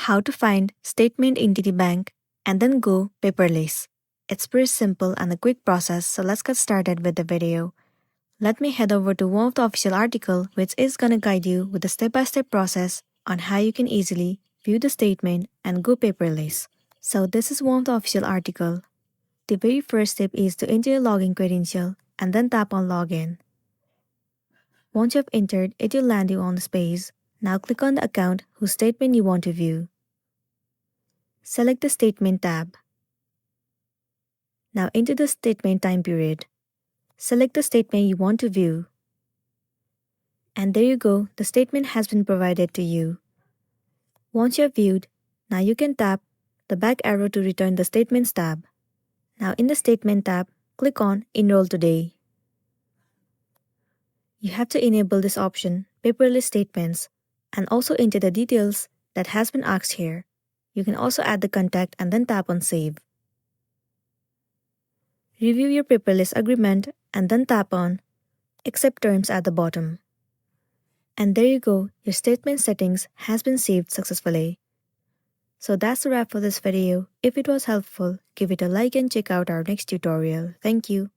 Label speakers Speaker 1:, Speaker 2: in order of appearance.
Speaker 1: how to find statement entity bank and then go paperless. It's pretty simple and a quick process, so let's get started with the video. Let me head over to one of the official article which is gonna guide you with the step-by-step process on how you can easily view the statement and go paperless. So this is one of the official article. The very first step is to enter your login credential and then tap on login. Once you have entered, it will land you on this page. Now click on the account whose statement you want to view. Select the Statement tab. Now enter the statement time period. Select the statement you want to view. And there you go, the statement has been provided to you. Once you have viewed, now you can tap the back arrow to return the Statements tab. Now in the Statement tab, click on Enroll Today. You have to enable this option, Paperless Statements, and also enter the details that has been asked here. You can also add the contact and then tap on Save. Review your paperless agreement and then tap on Accept Terms at the bottom. And there you go, your statement settings has been saved successfully. So that's a wrap for this video. If it was helpful, give it a like and check out our next tutorial. Thank you.